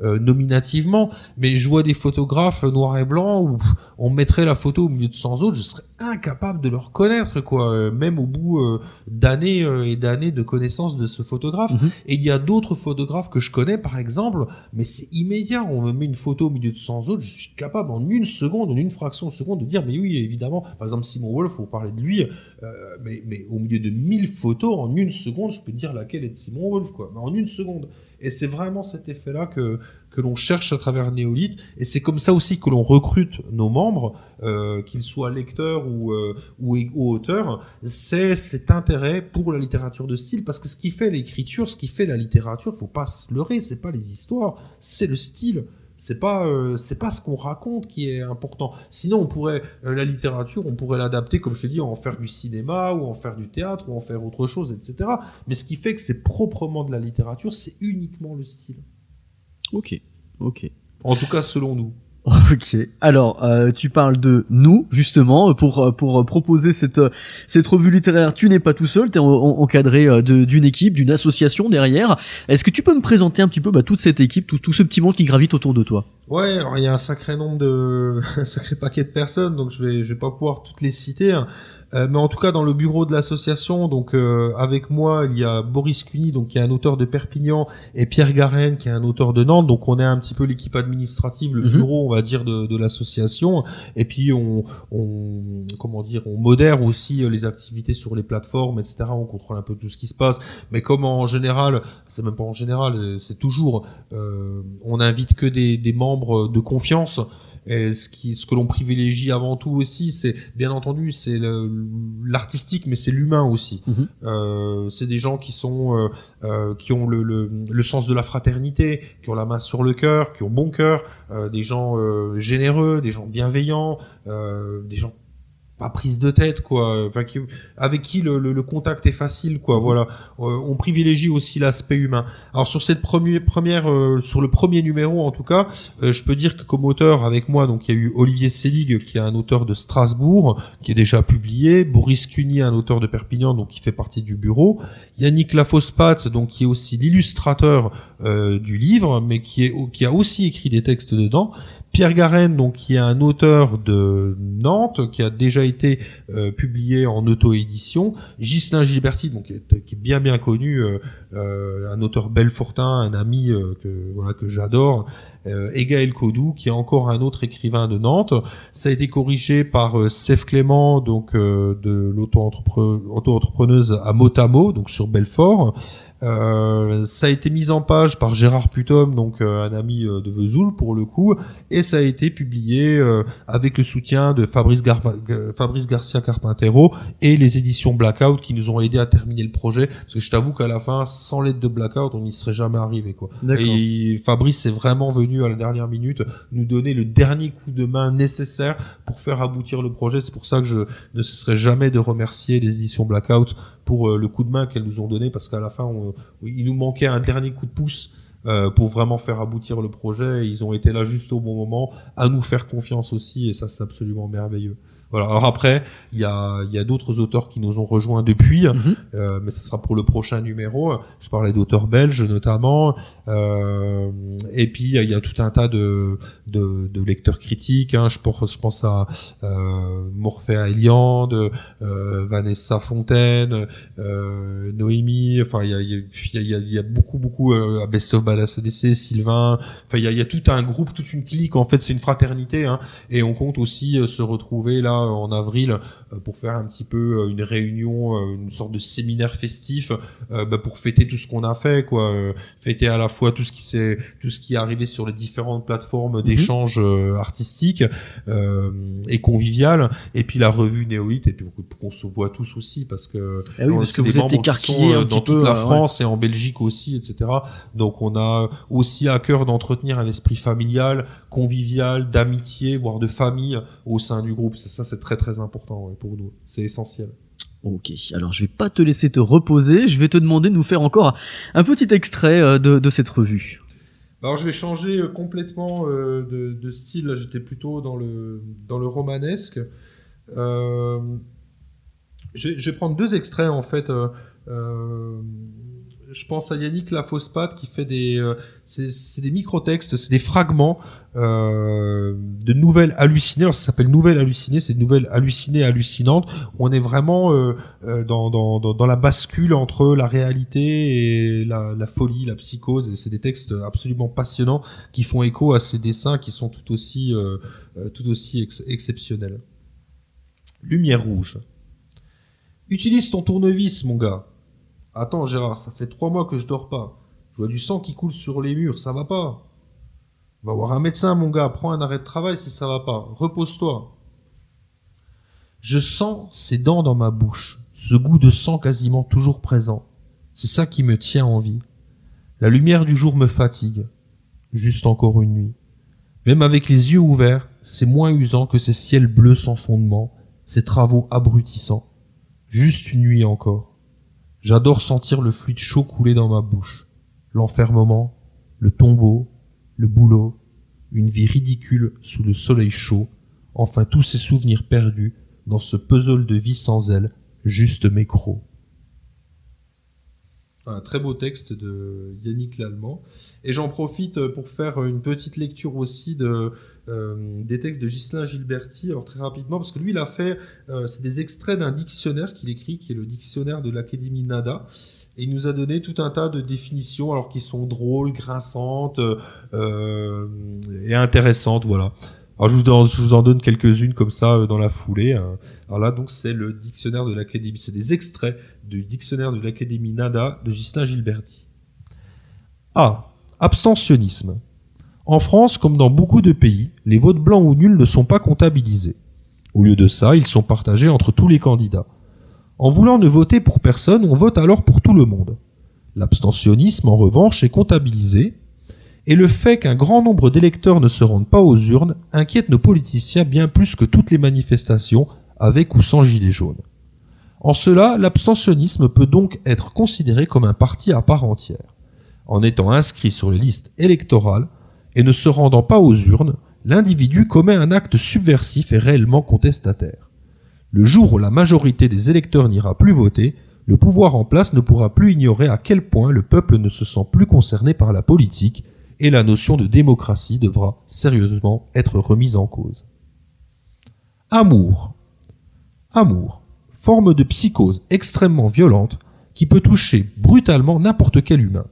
nominativement, mais je vois des photographes noirs et blancs où on mettrait la photo au milieu de 100 autres, je serais incapable de le reconnaître, quoi, même au bout d'années et d'années de connaissance de ce photographe. Et il y a d'autres photographes que je connais par exemple, mais c'est immédiat, on me met une photo au milieu de 100 autres, je suis capable en une seconde, en une fraction de seconde de dire mais oui évidemment, par exemple Simon Wolf, pour parler de lui, mais au milieu de 1000 photos, en une seconde, je peux te dire laquelle est de Simon Wolf, quoi. Mais en une seconde. Et c'est vraiment cet effet-là que que l'on cherche à travers Néolith, et c'est comme ça aussi que l'on recrute nos membres, qu'ils soient lecteurs ou auteurs, c'est cet intérêt pour la littérature de style, parce que ce qui fait l'écriture, ce qui fait la littérature, faut pas se leurrer, c'est pas les histoires, c'est le style. C'est pas ce qu'on raconte qui est important. Sinon, on pourrait la littérature, on pourrait l'adapter, comme je te dis, en faire du cinéma ou en faire du théâtre ou en faire autre chose, etc. Mais ce qui fait que c'est proprement de la littérature, c'est uniquement le style. Ok. En tout cas, selon nous. Ok. Alors, tu parles de nous, justement, pour proposer cette revue littéraire. Tu n'es pas tout seul, tu es encadré d'une équipe, d'une association derrière. Est-ce que tu peux me présenter un petit peu toute cette équipe, tout ce petit monde qui gravite autour de toi? Ouais, alors il y a un sacré nombre un sacré paquet de personnes, donc je vais pas pouvoir toutes les citer, hein. Mais en tout cas, dans le bureau de l'association, donc avec moi, il y a Boris Cuny, donc qui est un auteur de Perpignan, et Pierre Garenne, qui est un auteur de Nantes. Donc on est un petit peu l'équipe administrative, le bureau, on va dire, de l'association. Et puis on modère aussi les activités sur les plateformes, etc. On contrôle un peu tout ce qui se passe. Mais comme en général, c'est même pas en général, c'est toujours, on invite que des membres de confiance. Et ce que l'on privilégie avant tout aussi, c'est bien entendu, c'est l'artistique, mais c'est l'humain aussi. C'est des gens qui ont le sens de la fraternité, qui ont la main sur le cœur, qui ont bon cœur, des gens généreux, des gens bienveillants, des gens pas prise de tête, quoi, enfin, avec qui le contact est facile, quoi. Voilà. On privilégie aussi l'aspect humain. Alors sur cette sur le premier numéro en tout cas, je peux dire que comme auteur avec moi, donc il y a eu Olivier Selig, qui est un auteur de Strasbourg, qui est déjà publié, Boris Cuny, un auteur de Perpignan, donc qui fait partie du bureau, Yannick Lafosse-Pat, donc qui est aussi l'illustrateur du livre, mais qui a aussi écrit des textes dedans. Pierre Garenne, donc qui est un auteur de Nantes, qui a déjà été publié en auto-édition. Ghislain Gilberti, donc qui est bien connu, un auteur belfortain, un ami que j'adore. Et Gaël Codou, qui est encore un autre écrivain de Nantes. Ça a été corrigé par Sève Clément, donc de l'auto-entrepreneuse à Motamo, donc sur Belfort. Ça a été mis en page par Gérard Putom, donc un ami de Vesoul pour le coup, et ça a été publié avec le soutien de Fabrice Garcia Carpintero et les éditions Blackout qui nous ont aidé à terminer le projet, parce que je t'avoue qu'à la fin, sans l'aide de Blackout, on n'y serait jamais arrivé, quoi. Et Fabrice est vraiment venu à la dernière minute nous donner le dernier coup de main nécessaire pour faire aboutir le projet. C'est pour ça que je ne cesserai jamais de remercier les éditions Blackout pour le coup de main qu'elles nous ont donné, parce qu'à la fin, il nous manquait un dernier coup de pouce pour vraiment faire aboutir le projet. Et ils ont été là juste au bon moment, à nous faire confiance aussi, et ça, c'est absolument merveilleux. Voilà. Alors après, il y a d'autres auteurs qui nous ont rejoints depuis, mais ce sera pour le prochain numéro. Je parlais d'auteurs belges notamment, et puis il y a tout un tas de lecteurs critiques, hein. Je pense à Morphée Eliande, Vanessa Fontaine, Noémie. Enfin, il y a beaucoup à Best of Badass ADC, Sylvain. Enfin, il y a tout un groupe, toute une clique. En fait, c'est une fraternité, hein, et on compte aussi se retrouver là en avril pour faire un petit peu une réunion, une sorte de séminaire festif pour fêter tout ce qu'on a fait, quoi. Fêter à la fois tout ce qui est arrivé sur les différentes plateformes d'échange artistique et convivial, et puis la revue Néolith, et puis pour qu'on se voit tous aussi, parce que parce que vous êtes écarquillés dans toute la France et en Belgique aussi, etc. Donc on a aussi à cœur d'entretenir un esprit familial, convivial, d'amitié, voire de famille au sein du groupe. Ça, c'est très très important pour nous. C'est essentiel. Ok, alors je vais pas te laisser te reposer, je vais te demander de nous faire encore un petit extrait de cette revue. Alors je vais changer complètement de style. Là, j'étais plutôt dans le romanesque. Je vais prendre deux extraits en fait. Je pense à Yannick Lafosse-Pat qui fait c'est des micro-textes, c'est des fragments de nouvelles hallucinées. Alors ça s'appelle nouvelles hallucinées, c'est nouvelles hallucinées hallucinantes. On est vraiment dans la bascule entre la réalité et la folie, la psychose. Et c'est des textes absolument passionnants qui font écho à ces dessins qui sont tout aussi exceptionnels. Lumière rouge. Utilise ton tournevis, mon gars. Attends Gérard, ça fait 3 mois que je dors pas. Je vois du sang qui coule sur les murs, ça va pas. Va voir un médecin, mon gars, prends un arrêt de travail si ça va pas. Repose-toi. Je sens ses dents dans ma bouche, ce goût de sang quasiment toujours présent. C'est ça qui me tient en vie. La lumière du jour me fatigue. Juste encore une nuit. Même avec les yeux ouverts, c'est moins usant que ces ciels bleus sans fondement, ces travaux abrutissants. Juste une nuit encore. J'adore sentir le fluide chaud couler dans ma bouche. L'enfermement, le tombeau, le boulot, une vie ridicule sous le soleil chaud, enfin tous ces souvenirs perdus dans ce puzzle de vie sans elle, juste mes crocs. Un très beau texte de Yannick Lallemand. Et j'en profite pour faire une petite lecture aussi des textes de Ghislain Gilberti, alors très rapidement, parce que lui il a fait, c'est des extraits d'un dictionnaire qu'il écrit, qui est le dictionnaire de l'Académie Nada. Et il nous a donné tout un tas de définitions, alors qui sont drôles, grinçantes et intéressantes, voilà. Alors je vous en donne quelques-unes comme ça dans la foulée. Alors là donc c'est le dictionnaire de l'Académie, c'est des extraits du dictionnaire de l'Académie Nada de Ghislain Gilberti. A. Abstentionnisme. En France, comme dans beaucoup de pays, les votes blancs ou nuls ne sont pas comptabilisés. Au lieu de ça, ils sont partagés entre tous les candidats. En voulant ne voter pour personne, on vote alors pour tout le monde. L'abstentionnisme, en revanche, est comptabilisé, et le fait qu'un grand nombre d'électeurs ne se rendent pas aux urnes inquiète nos politiciens bien plus que toutes les manifestations, avec ou sans gilets jaunes. En cela, l'abstentionnisme peut donc être considéré comme un parti à part entière. En étant inscrit sur les listes électorales et ne se rendant pas aux urnes, l'individu commet un acte subversif et réellement contestataire. Le jour où la majorité des électeurs n'ira plus voter, le pouvoir en place ne pourra plus ignorer à quel point le peuple ne se sent plus concerné par la politique et la notion de démocratie devra sérieusement être remise en cause. Amour. Amour, forme de psychose extrêmement violente qui peut toucher brutalement n'importe quel humain.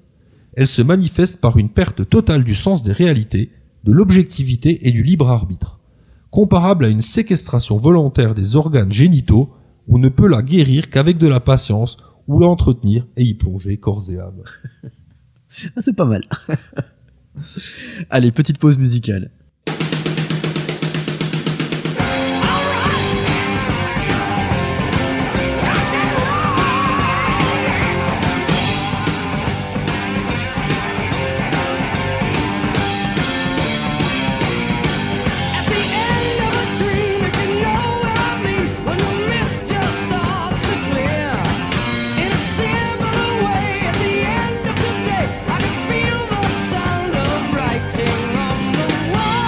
Elle se manifeste par une perte totale du sens des réalités, de l'objectivité et du libre arbitre. Comparable à une séquestration volontaire des organes génitaux, on ne peut la guérir qu'avec de la patience ou l'entretenir et y plonger corps et âme. Ah, c'est pas mal. Allez, petite pause musicale. Feel the sound of writing on the wall.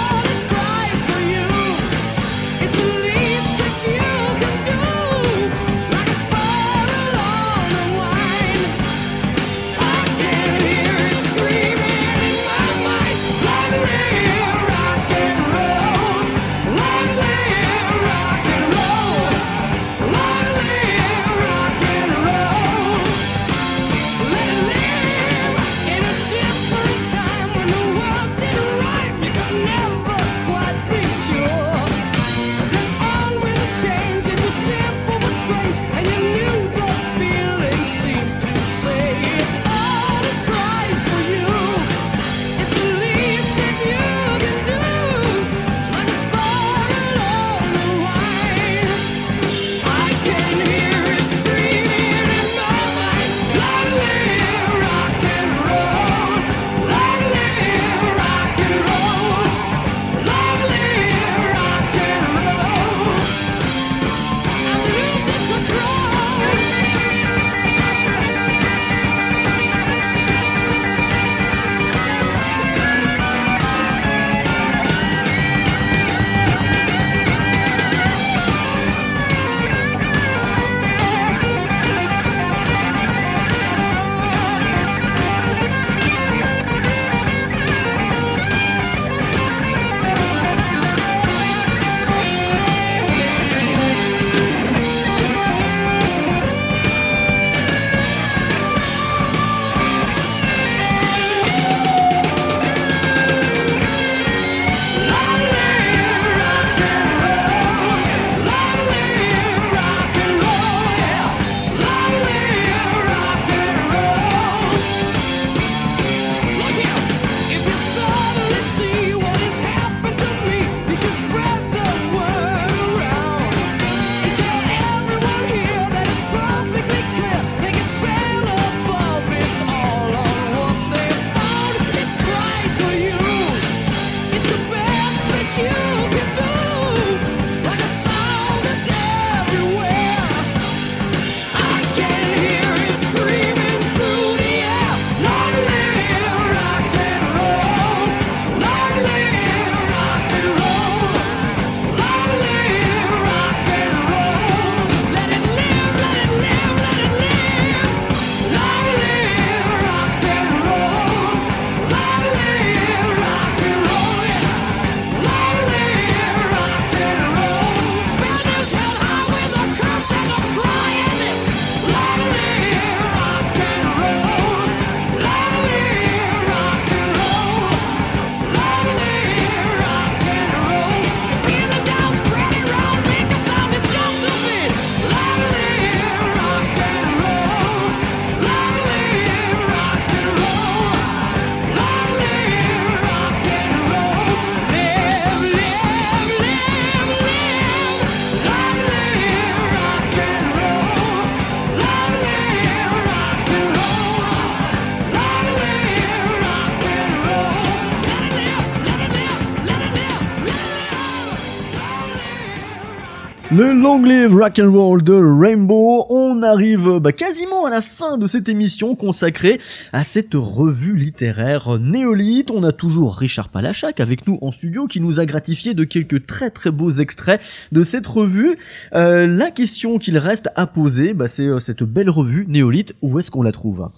Le Long Live Rock'n'Roll de Rainbow, on arrive quasiment à la fin de cette émission consacrée à cette revue littéraire Néolithe. On a toujours Richard Palachac avec nous en studio qui nous a gratifié de quelques très très beaux extraits de cette revue. La question qu'il reste à poser, c'est cette belle revue Néolithe, où est-ce qu'on la trouve ?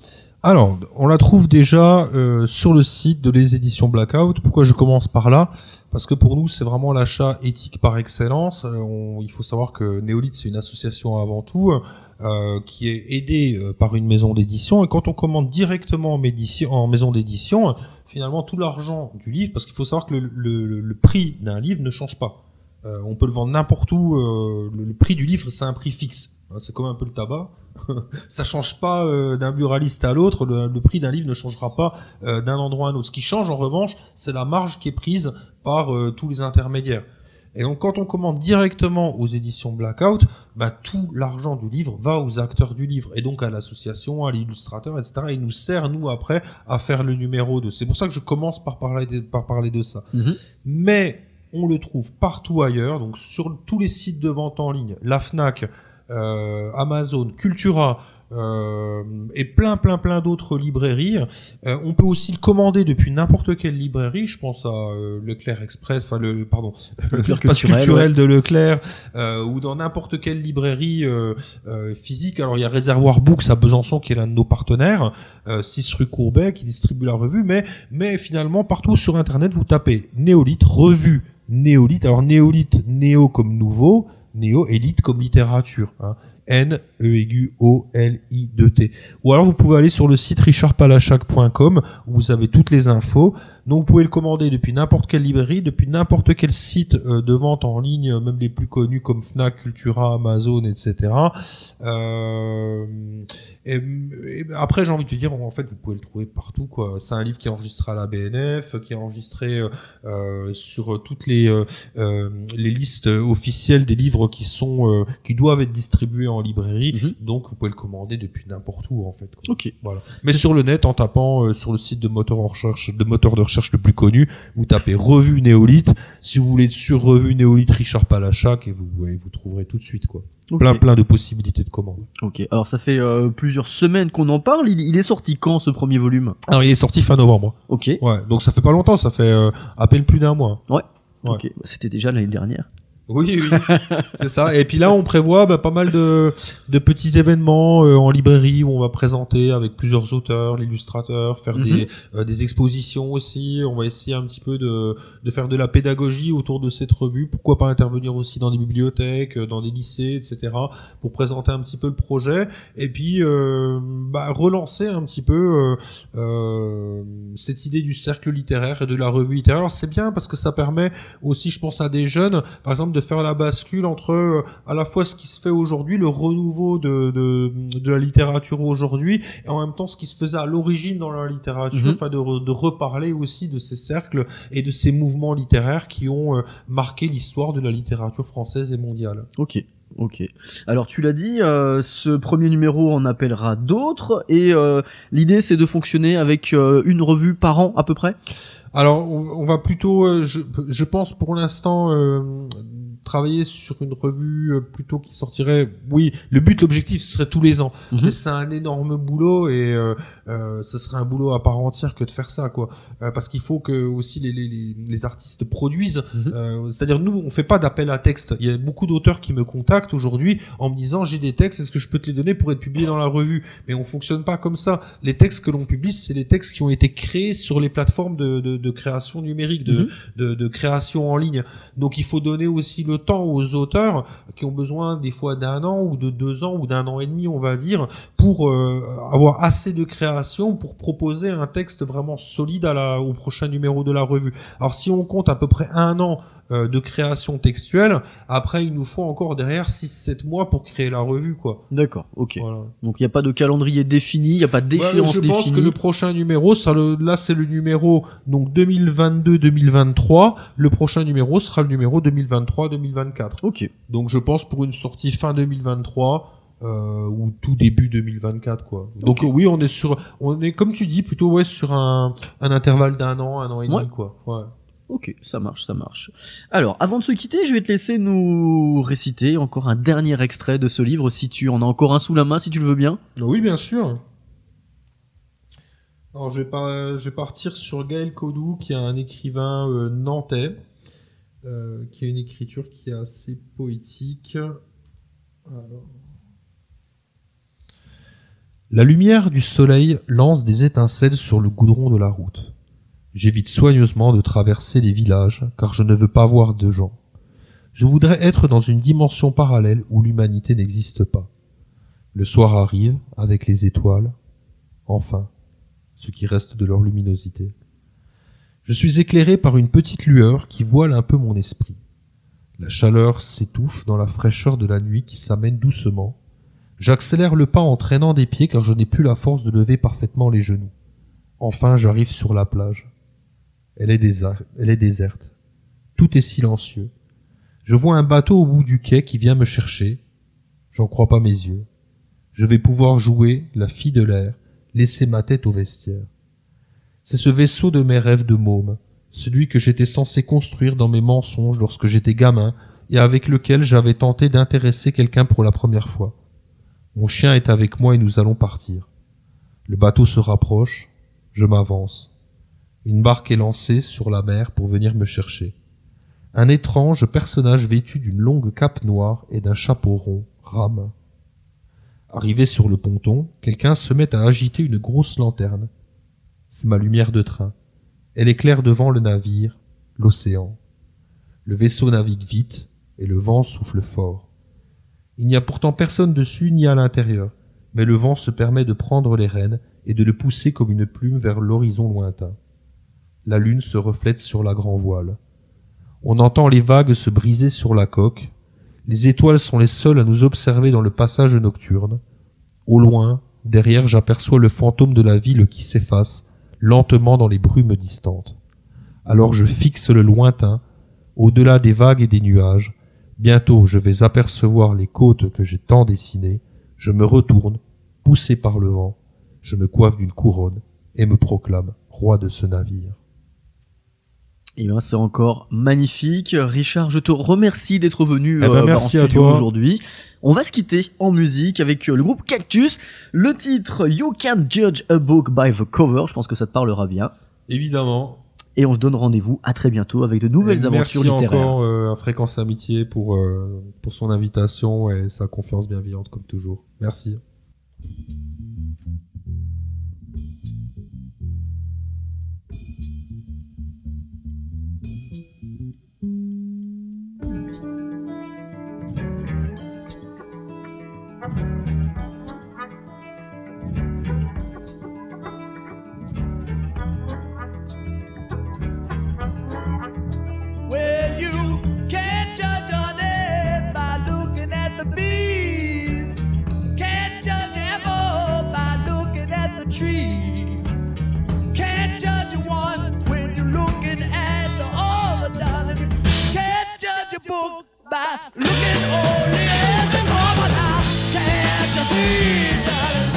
Alors, on la trouve déjà sur le site de les éditions Blackout. Pourquoi je commence par là ? Parce que pour nous, c'est vraiment l'achat éthique par excellence. Il faut savoir que Néolithe, c'est une association avant tout qui est aidée par une maison d'édition. Et quand on commande directement en maison d'édition, finalement, tout l'argent du livre, parce qu'il faut savoir que le prix d'un livre ne change pas. On peut le vendre n'importe où. Le prix du livre, c'est un prix fixe. C'est comme un peu le tabac. Ça change pas d'un buraliste à l'autre. Le prix d'un livre ne changera pas d'un endroit à un autre. Ce qui change, en revanche, c'est la marge qui est prise par tous les intermédiaires. Et donc, quand on commande directement aux éditions Blackout, tout l'argent du livre va aux acteurs du livre, et donc à l'association, à l'illustrateur, etc. Et il nous sert, nous, après, à faire le numéro 2. C'est pour ça que je commence par parler de ça. Mais on le trouve partout ailleurs, donc sur tous les sites de vente en ligne, la Fnac, Amazon, Cultura, et plein d'autres librairies. On peut aussi le commander depuis n'importe quelle librairie. Je pense à Leclerc Express, l'espace culturel de Leclerc, ou dans n'importe quelle librairie physique. Alors il y a Réservoir Books à Besançon qui est l'un de nos partenaires, 6 rue Courbet, qui distribue la revue. Mais finalement partout sur Internet vous tapez Néolithe, revue Néolithe. Alors Néolithe, néo comme nouveau, néo, élite comme littérature, N-E-O-L-I-2-T. Ou alors vous pouvez aller sur le site richardpalachac.com où vous avez toutes les infos. Donc vous pouvez le commander depuis n'importe quelle librairie, depuis n'importe quel site de vente en ligne, même les plus connus comme Fnac, Cultura, Amazon, etc. Et après, j'ai envie de te dire, en fait, vous pouvez le trouver partout, quoi. C'est un livre qui est enregistré à la BNF, qui est enregistré sur toutes les listes officielles des livres qui doivent être distribués en librairie. Donc, vous pouvez le commander depuis n'importe où, en fait, quoi. Ok. Voilà. Mais sur le net, en tapant sur le site de moteur de recherche le plus connu, vous tapez Revue Néolithe. Si vous voulez être sur Revue Néolithe Richard Palachac, et vous trouverez tout de suite, quoi. Okay. Plein de possibilités de commandes. Ok, alors ça fait plusieurs semaines qu'on en parle. Il est sorti quand, ce premier volume ? Alors il est sorti fin novembre. Ok. Ouais, donc ça fait pas longtemps, ça fait à peine plus d'un mois. Ouais. Ok, c'était déjà l'année dernière. Oui, c'est ça. Et puis là, on prévoit pas mal de petits événements en librairie où on va présenter avec plusieurs auteurs, l'illustrateur, faire des expositions aussi. On va essayer un petit peu de faire de la pédagogie autour de cette revue. Pourquoi pas intervenir aussi dans des bibliothèques, dans des lycées, etc. pour présenter un petit peu le projet. Et puis relancer un petit peu cette idée du cercle littéraire et de la revue littéraire. Alors c'est bien parce que ça permet aussi, je pense, à des jeunes, par exemple, de faire la bascule entre à la fois ce qui se fait aujourd'hui, le renouveau de la littérature aujourd'hui, et en même temps ce qui se faisait à l'origine dans la littérature, de reparler aussi de ces cercles et de ces mouvements littéraires qui ont marqué l'histoire de la littérature française et mondiale. Ok. Alors tu l'as dit, ce premier numéro en appellera d'autres, et l'idée c'est de fonctionner avec une revue par an à peu près ? Alors on va plutôt, je pense pour l'instant, travailler sur une revue plutôt qui sortirait. Oui, l'objectif ce serait tous les ans, mais c'est un énorme boulot, et ce serait un boulot à part entière que de faire ça, quoi. Parce qu'il faut que aussi les artistes produisent. C'est-à-dire nous, on fait pas d'appel à texte. Il y a beaucoup d'auteurs qui me contactent aujourd'hui en me disant j'ai des textes, est-ce que je peux te les donner pour être publiés dans la revue ? Mais on fonctionne pas comme ça. Les textes que l'on publie, c'est les textes qui ont été créés sur les plateformes de création numérique, de création en ligne. Donc il faut donner aussi le temps aux auteurs qui ont besoin des fois d'un an ou de 2 ans ou d'un an et demi, on va dire, pour avoir assez de création pour proposer un texte vraiment solide au prochain numéro de la revue. Alors si on compte à peu près 1 an de création textuelle, après il nous faut encore derrière 6-7 mois pour créer la revue, quoi. D'accord, ok. Voilà. Donc il n'y a pas de calendrier défini, il n'y a pas d'échéance définie. Je pense que le prochain numéro, là c'est le numéro donc 2022-2023, le prochain numéro sera le numéro 2023-2024. Ok. Donc je pense pour une sortie fin 2023 ou tout début 2024, quoi. Donc oui, on est comme tu dis plutôt sur un intervalle d'1 an et demi, quoi. Ouais. Ok, ça marche, ça marche. Alors, avant de se quitter, je vais te laisser nous réciter encore un dernier extrait de ce livre, si tu en as encore un sous la main, si tu le veux bien. Oui, bien sûr. Alors, je vais partir sur Gaël Codou, qui est un écrivain nantais, qui a une écriture qui est assez poétique. Alors... La lumière du soleil lance des étincelles sur le goudron de la route. J'évite soigneusement de traverser les villages, car je ne veux pas voir de gens. Je voudrais être dans une dimension parallèle où l'humanité n'existe pas. Le soir arrive, avec les étoiles, enfin, ce qui reste de leur luminosité. Je suis éclairé par une petite lueur qui voile un peu mon esprit. La chaleur s'étouffe dans la fraîcheur de la nuit qui s'amène doucement. J'accélère le pas en traînant des pieds car je n'ai plus la force de lever parfaitement les genoux. Enfin, j'arrive sur la plage. Elle est déserte. Tout est silencieux. Je vois un bateau au bout du quai qui vient me chercher. J'en crois pas mes yeux. Je vais pouvoir jouer la fille de l'air, laisser ma tête au vestiaire. C'est ce vaisseau de mes rêves de môme, celui que j'étais censé construire dans mes mensonges lorsque j'étais gamin et avec lequel j'avais tenté d'intéresser quelqu'un pour la première fois. Mon chien est avec moi et nous allons partir. Le bateau se rapproche, je m'avance. Une barque est lancée sur la mer pour venir me chercher. Un étrange personnage vêtu d'une longue cape noire et d'un chapeau rond rame. Arrivé sur le ponton, quelqu'un se met à agiter une grosse lanterne. C'est ma lumière de train. Elle éclaire devant le navire, l'océan. Le vaisseau navigue vite et le vent souffle fort. Il n'y a pourtant personne dessus ni à l'intérieur, mais le vent se permet de prendre les rênes et de le pousser comme une plume vers l'horizon lointain. La lune se reflète sur la grand-voile. On entend les vagues se briser sur la coque. Les étoiles sont les seules à nous observer dans le passage nocturne. Au loin, derrière, j'aperçois le fantôme de la ville qui s'efface, lentement dans les brumes distantes. Alors je fixe le lointain, au-delà des vagues et des nuages. Bientôt je vais apercevoir les côtes que j'ai tant dessinées. Je me retourne, poussé par le vent. Je me coiffe d'une couronne et me proclame roi de ce navire. Et bien, c'est encore magnifique. Richard, je te remercie d'être venu merci en à studio toi. aujourd'hui. On va se quitter en musique avec le groupe Cactus. Le titre You Can't Judge a Book by the Cover. Je pense que ça te parlera bien. Évidemment. Et on se donne rendez-vous à très bientôt avec de nouvelles aventures merci littéraires. encore à Fréquence Amitié pour son invitation et sa confiance bienveillante comme toujours. Merci. Well, you can't judge a honey by looking at the bees. Can't judge an apple by looking at the tree. Can't judge one when you're looking at the other, darling. Can't judge a book by looking only at the cover. Now, can't you see, darling?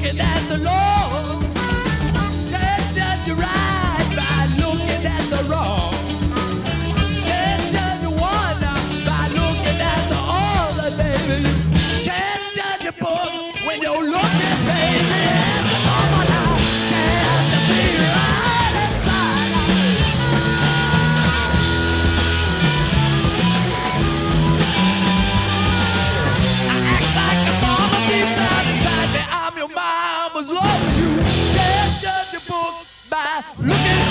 looking at the Lord. Can't judge you right by looking at the wrong. Can't judge one by looking at the other, baby. You can't judge a book when you're looking, baby, at the cover now. Can't you see right inside? I act like a mama deep down inside me. I'm your mama's loving you. Can't judge a book by looking